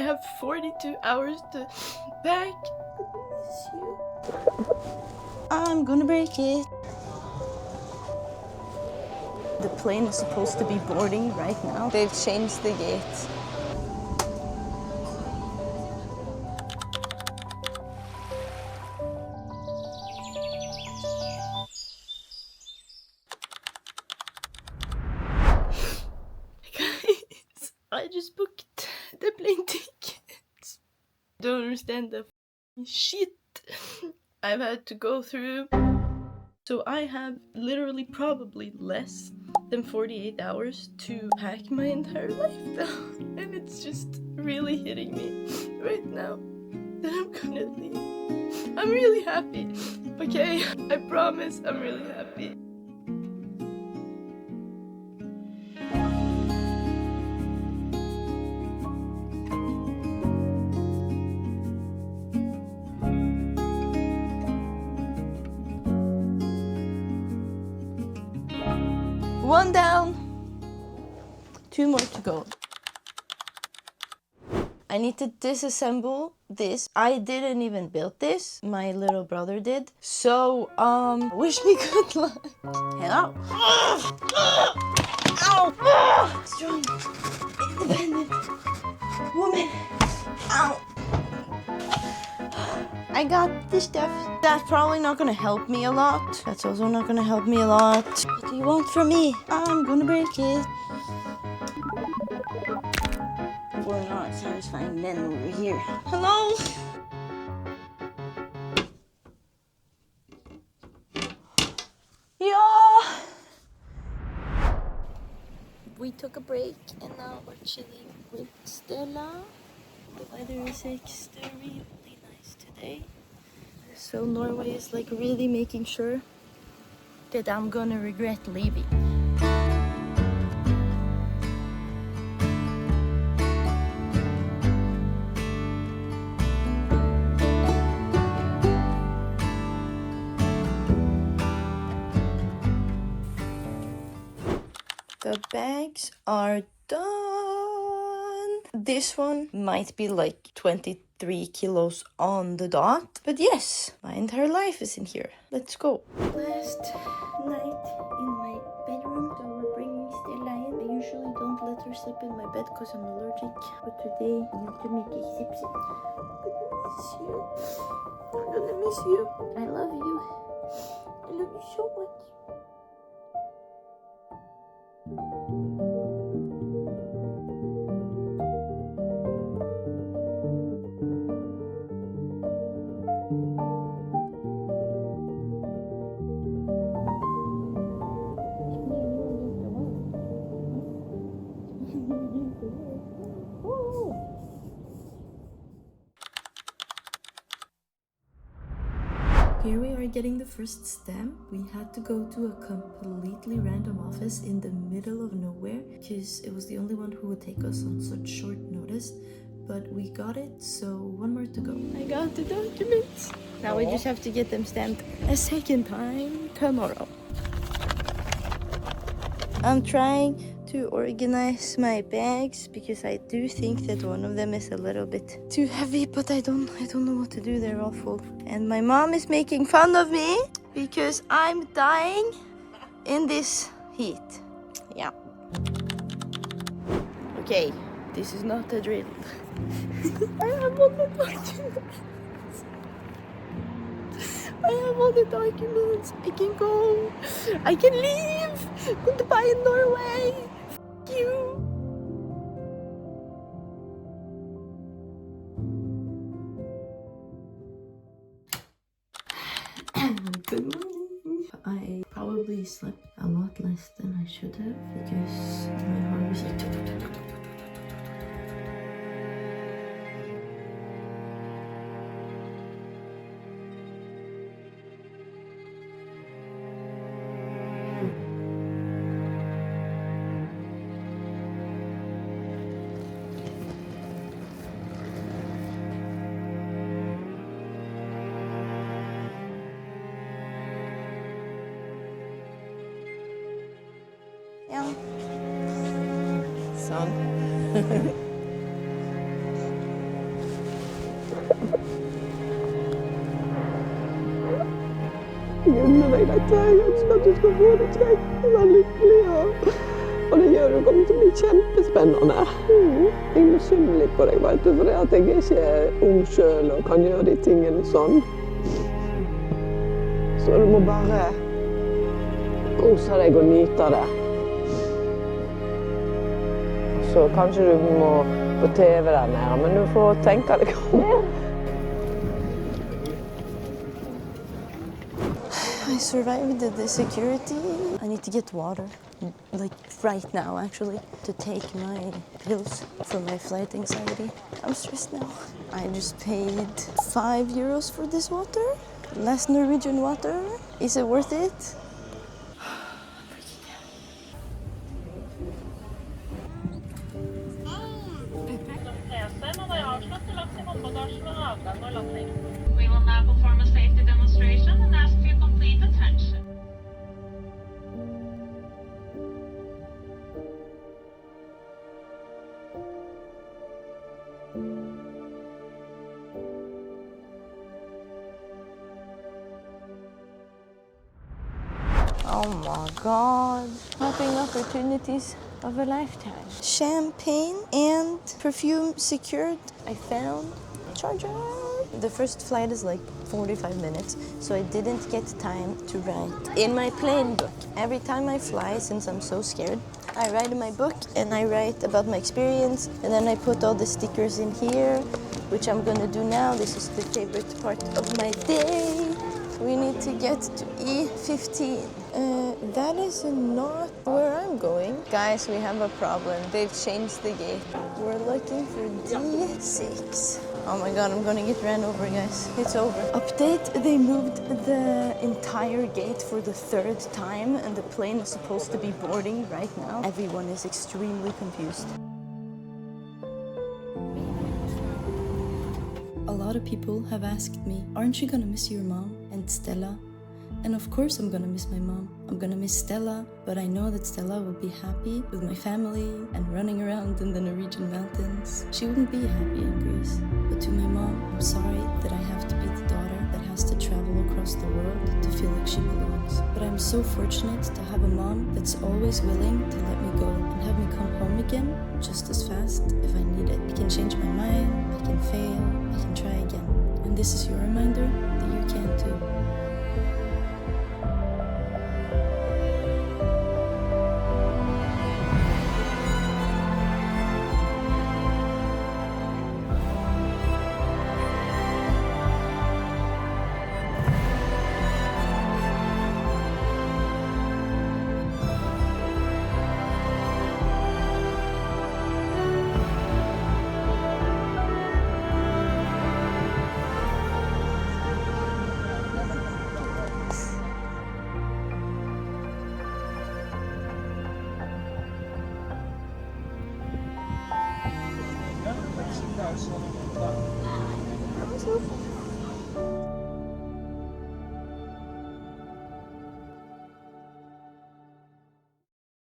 have 42 hours to back. Miss you. I'm gonna break it. The plane is supposed to be boarding right now. They've changed the gate. Guys, I just booked the plane tickets. Don't understand the shit I've had to go through. So I have literally probably less than 48 hours to pack my entire life down. And it's just really hitting me right now that I'm gonna leave. I'm really happy, okay? I promise I'm really happy. One down, 2 more to go. I need to disassemble this. I didn't even build this. My little brother did. So, wish me good luck. Hello. Ow. Strong, independent woman. Ow. I got this stuff. That's probably not gonna help me a lot. That's also not gonna help me a lot. What do you want from me? I'm gonna break it. We're not satisfying men over here. Hello? Yeah. We took a break and now we're chilling with Stella. The weather is extremely nice today. So Norway is like really making sure that I'm gonna regret leaving. The bags are done. This one might be like 23 kilos on the dot. But yes, my entire life is in here. Let's go. Last night in my bedroom. So we're bringing Stella in. I usually don't let her sleep in my bed because I'm allergic. But today I need to make a sip sip. I'm gonna miss you. I love you. I love you so much. Here we are getting the first stamp. We had to go to a completely random office in the middle of nowhere because it was the only one who would take us on such short notice. But we got it, so one more to go. I got the documents. Now we just have to get them stamped a second time tomorrow. I'm trying to organize my bags because I do think that one of them is a little bit too heavy, but I don't know what to do. They're all full. And my mom is making fun of me because I'm dying in this heat. Yeah. Okay, this is not a drill. I have all the documents. I have all the documents. I can go. I can leave. Goodbye in Norway. F you. Good morning. I probably slept a lot less than I should have because my heart was like... Ja. Sånn. Jag unnar dig detta. Jag önskar att du ska få det kjekt och vara lycklig. Og det gjør det kommer til å bli kjempespennende. Jeg er misunnelig på deg, vet du, for at jeg ikke er ung selv og kan gjøre de tingene sånn. Så du må bare kose deg og nyte det. Så kanskje du må på TV der nede, men du får tenke deg om. I survived the security. I need to get water, like right now actually, to take my pills for my flight anxiety. I'm stressed now. I just paid €5 for this water. Last Norwegian water. Is it worth it? We will now perform a safety demonstration and ask for your complete attention. Oh my God. Shopping opportunities of a lifetime. Champagne and perfume secured. I found charger. The first flight is like 45 minutes, so I didn't get time to write in my plane book. Every time I fly, since I'm so scared, I write in my book and I write about my experience, and then I put all the stickers in here, which I'm gonna do now. This is the favorite part of my day. We need to get to E15. That is not where I'm going. Guys, we have a problem. They've changed the gate. We're looking for D6. Oh my God, I'm gonna get ran over, guys. It's over. Update, they moved the entire gate for the 3rd time, and the plane is supposed to be boarding right now. Everyone is extremely confused. A lot of people have asked me, aren't you gonna miss your mom and Stella? And of course I'm gonna miss my mom. I'm gonna miss Stella, but I know that Stella will be happy with my family and running around in the Norwegian mountains. She wouldn't be happy in Greece. But to my mom, I'm sorry that I have to be the daughter that has to travel across the world to feel like she belongs. But I'm so fortunate to have a mom that's always willing to let me go and have me come home again just as fast if I need it. I can change my mind, I can fail, I can try again. And this is your reminder that you can too.